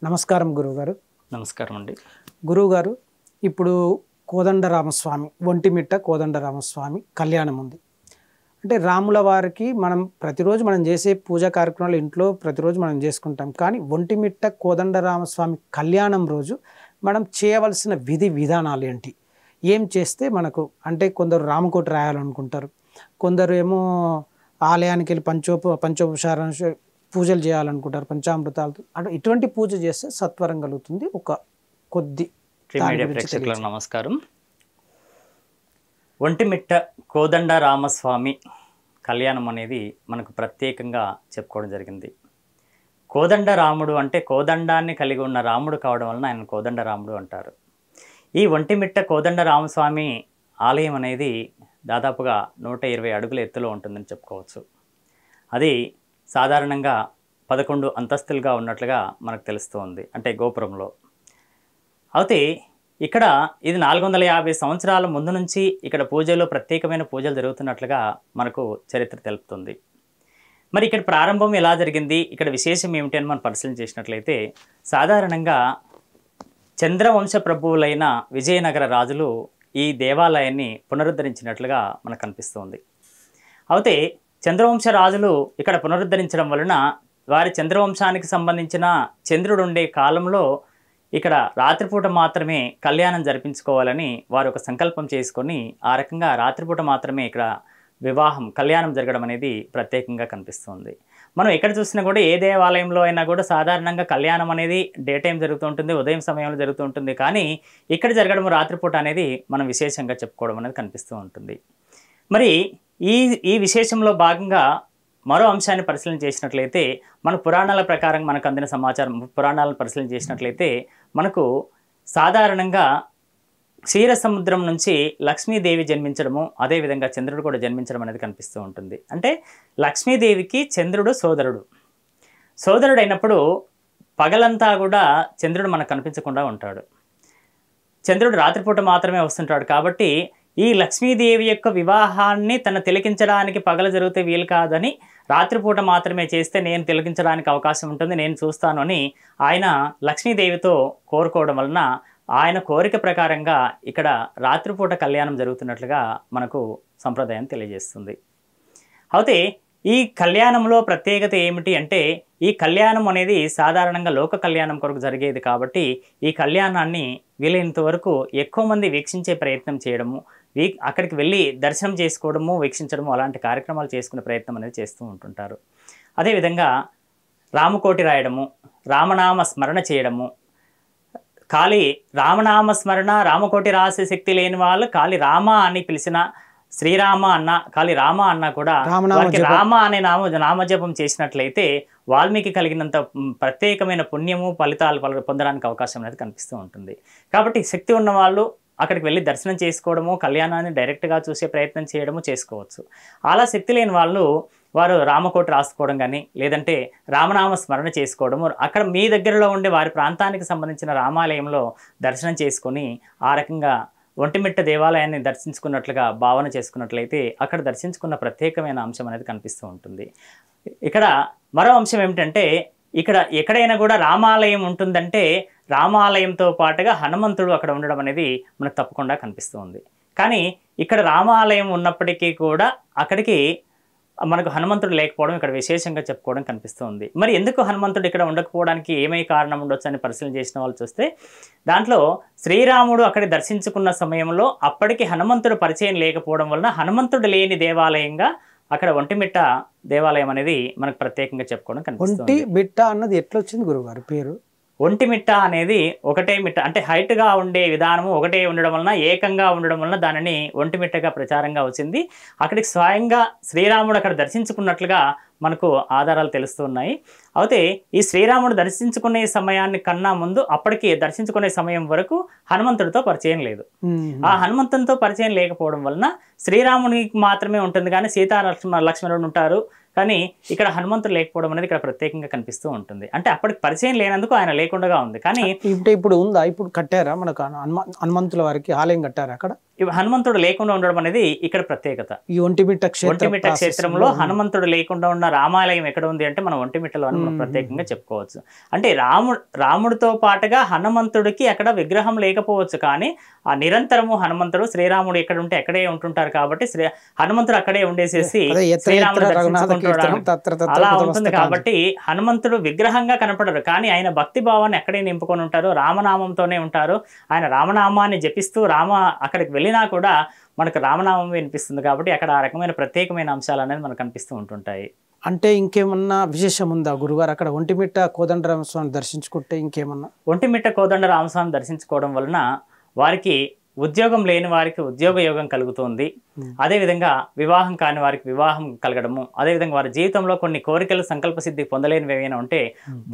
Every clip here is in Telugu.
నమస్కారం గురువుగారు. నమస్కారం అండి. గురువుగారు, ఇప్పుడు కోదండరామస్వామి ఒంటిమిట్ట కోదండరామస్వామి కళ్యాణం ఉంది. అంటే రాముల వారికి ప్రతిరోజు మనం చేసే పూజా కార్యక్రమాలు ఇంట్లో ప్రతిరోజు మనం చేసుకుంటాం. కానీ ఒంటిమిట్ట కోదండరామస్వామి కళ్యాణం రోజు మనం చేయవలసిన విధి విధానాలు ఏంటి? ఏం చేస్తే మనకు అంటే కొందరు రామకోటి రాయాలనుకుంటారు, కొందరు ఏమో ఆలయానికి వెళ్ళి పంచోపచార పూజలు చేయాలనుకుంటారు పంచామృతాలతో. అంటే ఇటువంటి పూజ చేస్తే సత్వరం కలుగుతుంది. ఒక కొద్ది మీడియా ప్రేక్షకులకు నమస్కారం. ఒంటిమిట్ట కోదండ రామస్వామి కళ్యాణం అనేది మనకు ప్రత్యేకంగా చెప్పుకోవడం జరిగింది. కోదండ రాముడు అంటే కోదండాన్ని కలిగి ఉన్న రాముడు కావడం వలన ఆయన కోదండ రాముడు అంటారు. ఈ ఒంటిమిట్ట కోదండ రామస్వామి ఆలయం అనేది దాదాపుగా 120 అడుగుల ఎత్తులో ఉంటుందని చెప్పుకోవచ్చు. అది సాధారణంగా 11 అంతస్తులుగా ఉన్నట్లుగా మనకు తెలుస్తుంది, అంటే గోపురంలో. అయితే ఇక్కడ ఇది 450 సంవత్సరాల ముందు నుంచి ఇక్కడ పూజలు, ప్రత్యేకమైన పూజలు జరుగుతున్నట్లుగా మనకు చరిత్ర తెలుపుతుంది. మరి ఇక్కడ ప్రారంభం ఎలా జరిగింది, ఇక్కడ విశేషం ఏమిటి అని మనం పరిశీలన చేసినట్లయితే, సాధారణంగా చంద్రవంశ ప్రభువులైన విజయనగర రాజులు ఈ దేవాలయాన్ని పునరుద్ధరించినట్లుగా మనకు కనిపిస్తుంది. అయితే చంద్రవంశ రాజులు ఇక్కడ పునరుద్ధరించడం వలన వారి చంద్రవంశానికి సంబంధించిన చంద్రుడు ఉండే కాలంలో ఇక్కడ రాత్రిపూట మాత్రమే కళ్యాణం జరిపించుకోవాలని వారు ఒక సంకల్పం చేసుకొని ఆ రకంగా రాత్రిపూట మాత్రమే ఇక్కడ కళ్యాణం జరగడం అనేది ప్రత్యేకంగా కనిపిస్తుంది. మనం ఎక్కడ చూసినా కూడా ఏ దేవాలయంలో అయినా కూడా సాధారణంగా కళ్యాణం అనేది డే టైం జరుగుతూ ఉంటుంది, ఉదయం సమయంలో జరుగుతూ ఉంటుంది. కానీ ఇక్కడ జరగడం రాత్రిపూట అనేది మనం విశేషంగా చెప్పుకోవడం అనేది కనిపిస్తూ ఉంటుంది. మరి ఈ విశేషంలో భాగంగా మరో అంశాన్ని పరిశీలన చేసినట్లయితే, మన పురాణాల ప్రకారం మనకు అందిన సమాచారం పురాణాలను పరిశీలన చేసినట్లయితే మనకు సాధారణంగా క్షీర సముద్రం నుంచి లక్ష్మీదేవి జన్మించడము, అదేవిధంగా చంద్రుడు కూడా జన్మించడం అనేది కనిపిస్తూ ఉంటుంది. అంటే లక్ష్మీదేవికి చంద్రుడు సోదరుడు అయినప్పుడు పగలంతా కూడా చంద్రుడు మనకు కనిపించకుండా ఉంటాడు. చంద్రుడు రాత్రిపూట మాత్రమే వస్తుంటాడు. కాబట్టి ఈ లక్ష్మీదేవి యొక్క వివాహాన్ని తిలకించడానికి పగలు జరిగితే వీలు కాదని, రాత్రిపూట మాత్రమే చేస్తే నేను తిలకించడానికి అవకాశం ఉంటుంది, నేను చూస్తాను అని ఆయన లక్ష్మీదేవితో కోరుకోవడం వలన ఆయన కోరిక ప్రకారంగా ఇక్కడ రాత్రిపూట కళ్యాణం జరుగుతున్నట్లుగా మనకు సంప్రదాయం తెలియజేస్తుంది. అయితే ఈ కళ్యాణంలో ప్రత్యేకత ఏమిటి అంటే, ఈ కళ్యాణం అనేది సాధారణంగా లోక కళ్యాణం కొరకు జరిగేది. కాబట్టి ఈ కళ్యాణాన్ని వీలైనంత వరకు ఎక్కువ మంది వీక్షించే ప్రయత్నం చేయడము, అక్కడికి వెళ్ళి దర్శనం చేసుకోవడము, వీక్షించడము, అలాంటి కార్యక్రమాలు చేసుకునే ప్రయత్నం అనేది చేస్తూ ఉంటుంటారు. అదేవిధంగా రామకోటి రాయడము, రామనామ స్మరణ చేయడము, రామనామ స్మరణ రామకోటి రాసే శక్తి లేని వాళ్ళు రామ అని పిలిచిన శ్రీరామ అన్న రామ అన్న కూడా వారికి రామ అనే నామజపం చేసినట్లయితే వాల్మీకి కలిగినంత ప్రత్యేకమైన పుణ్యము ఫలితాలు పొందడానికి అవకాశం అనేది కనిపిస్తూ ఉంటుంది. కాబట్టి శక్తి ఉన్న వాళ్ళు అక్కడికి వెళ్ళి దర్శనం చేసుకోవడము, కళ్యాణాన్ని డైరెక్ట్గా చూసే ప్రయత్నం చేయడము చేసుకోవచ్చు. అలా శక్తి లేని వారు రామకోటి రాసుకోవడం కానీ, లేదంటే రామనామ స్మరణ చేసుకోవడము, అక్కడ మీ దగ్గరలో ఉండే వారి ప్రాంతానికి సంబంధించిన రామాలయంలో దర్శనం చేసుకొని ఆ రకంగా ఒంటిమిట్ట దేవాలయాన్ని దర్శించుకున్నట్లుగా భావన చేసుకున్నట్లయితే అక్కడ దర్శించుకున్న ప్రత్యేకమైన అంశం అనేది కనిపిస్తూ ఉంటుంది. ఇక్కడ మరో అంశం ఏమిటంటే, ఇక్కడ ఎక్కడైనా కూడా రామాలయం ఉంటుందంటే రామాలయంతో పాటుగా హనుమంతుడు అక్కడ ఉండడం అనేది మనకు తప్పకుండా కనిపిస్తూ ఉంది. కానీ ఇక్కడ రామాలయం ఉన్నప్పటికీ కూడా అక్కడికి మనకు హనుమంతుడు లేకపోవడం ఇక్కడ విశేషంగా చెప్పుకోవడం కనిపిస్తూ ఉంది. మరి ఎందుకు హనుమంతుడు ఇక్కడ ఉండకపోవడానికి ఏమై కారణం ఉండొచ్చు అని పరిశీలన చేసిన వాళ్ళు చూస్తే, దాంట్లో శ్రీరాముడు అక్కడ దర్శించుకున్న సమయంలో అప్పటికి హనుమంతుడు పరిచయం లేకపోవడం వలన హనుమంతుడు లేని దేవాలయంగా అక్కడ ఒంటిమిట్ట దేవాలయం అనేది మనకు ప్రత్యేకంగా చెప్పుకోవడం కనిపిస్తుంది. ఒంటిమిట్ట అన్నది ఎట్లా వచ్చింది గురుగారు పేరు? ఒంటిమిట్ట అనేది ఒకటే మిట్ట, అంటే హైట్గా ఉండే విధానము ఒకటే ఉండడం వలన, ఏకంగా ఉండడం వలన దానిని ఒంటిమిట్టగా ప్రచారంగా వచ్చింది. అక్కడికి స్వయంగా శ్రీరాముడు అక్కడ దర్శించుకున్నట్లుగా మనకు ఆధారాలు తెలుస్తున్నాయి. అయితే ఈ శ్రీరాముడు దర్శించుకునే సమయాన్ని కన్నా ముందు అప్పటికి దర్శించుకునే సమయం వరకు హనుమంతుడితో పరిచయం లేదు. ఆ హనుమంతునితో పరిచయం లేకపోవడం వలన శ్రీరామునికి మాత్రమే ఉంటుంది, కానీ లక్ష్మణుడు ఉంటారు. కానీ ఇక్కడ హనుమంతుడు లేకపోవడం అనేది ఇక్కడ ప్రత్యేకంగా కనిపిస్తూ ఉంటుంది. అంటే అప్పటికి పరిచయం లేనందుకు ఆయన లేకుండా ఉంది. కానీ ఇప్పుడు ఉందా? ఇప్పుడు కట్టారా మనకు హనుమంతుల వారికి ఆలయం కట్టారా అక్కడ? హనుమంతుడు లేకుండా ఉండడం అనేది ఇక్కడ ప్రత్యేకత. ఈ ఒంటిమిట్ట ఒంటిమిట్ట క్షేత్రంలో హనుమంతుడు లేకుండా ఉన్న రామాలయం ఎక్కడ ఉంది అంటే మనం ఒంటిమిట్టలో అని మనం ప్రత్యేకంగా చెప్పుకోవచ్చు. అంటే రాముడితో పాటుగా హనుమంతుడికి అక్కడ విగ్రహం లేకపోవచ్చు, కానీ ఆ నిరంతరము హనుమంతుడు శ్రీరాముడు ఎక్కడ ఉంటే అక్కడే ఉంటుంటారు కాబట్టి హనుమంతుడు అక్కడే ఉండేసేసి శ్రీరాముడు అలా ఉంటుంది. కాబట్టి హనుమంతుడు విగ్రహంగా కనపడరు, కానీ ఆయన భక్తి భావాన్ని అక్కడే నింపుకొని ఉంటారు, రామనామంతోనే ఉంటారు. ఆయన రామనామాన్ని జపిస్తూ అక్కడికి వెళ్ళినా కూడా మనకు రామనామం వినిపిస్తుంది. కాబట్టి అక్కడ ఆ రకమైన ప్రత్యేకమైన అంశాలు అనేది మనకు కనిపిస్తూ ఉంటుంటాయి. అంటే ఇంకేమన్నా విశేషం ఉందా గురుగారు అక్కడ ఒంటిమిట్ట కోదండరామస్వామిని దర్శించుకుంటే? ఇంకేమన్నా ఒంటిమిట్ట కోదండరామస్వామిని దర్శించుకోవడం వలన వారికి ఉద్యోగం లేని వారికి ఉద్యోగ యోగం కలుగుతుంది. అదేవిధంగా వివాహం కాని వారికి వివాహం కలగడము, అదేవిధంగా వారి జీవితంలో కొన్ని కోరికలు సంకల్ప సిద్ధి పొందలేనివి ఏమైనా ఉంటే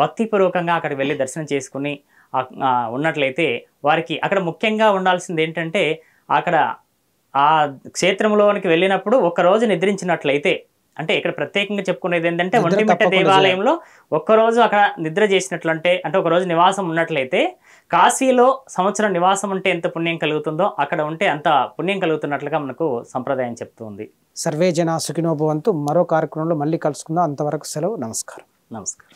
భక్తిపూర్వకంగా అక్కడికి వెళ్ళి దర్శనం చేసుకుని ఉన్నట్లయితే వారికి అక్కడ ముఖ్యంగా ఉండాల్సింది ఏంటంటే, అక్కడ ఆ క్షేత్రంలోనికి వెళ్ళినప్పుడు ఒక్కరోజు నిద్రించినట్లయితే, అంటే ఇక్కడ ప్రత్యేకంగా చెప్పుకునేది ఏంటంటే ఒంటిమిట్ట దేవాలయంలో ఒక్కరోజు అక్కడ నిద్ర చేసినట్లంటే, అంటే ఒకరోజు నివాసం ఉన్నట్లయితే, కాశీలో సంవత్సరం నివాసం ఉంటే ఎంత పుణ్యం కలుగుతుందో అక్కడ ఉంటే అంత పుణ్యం కలుగుతున్నట్లుగా మనకు సంప్రదాయం చెప్తుంది. సర్వే జనా సుఖినో భవంతు. మరో కార్యక్రమంలో మళ్ళీ కలుసుకుందాం. అంతవరకు సెలవు. నమస్కారం. నమస్కారం.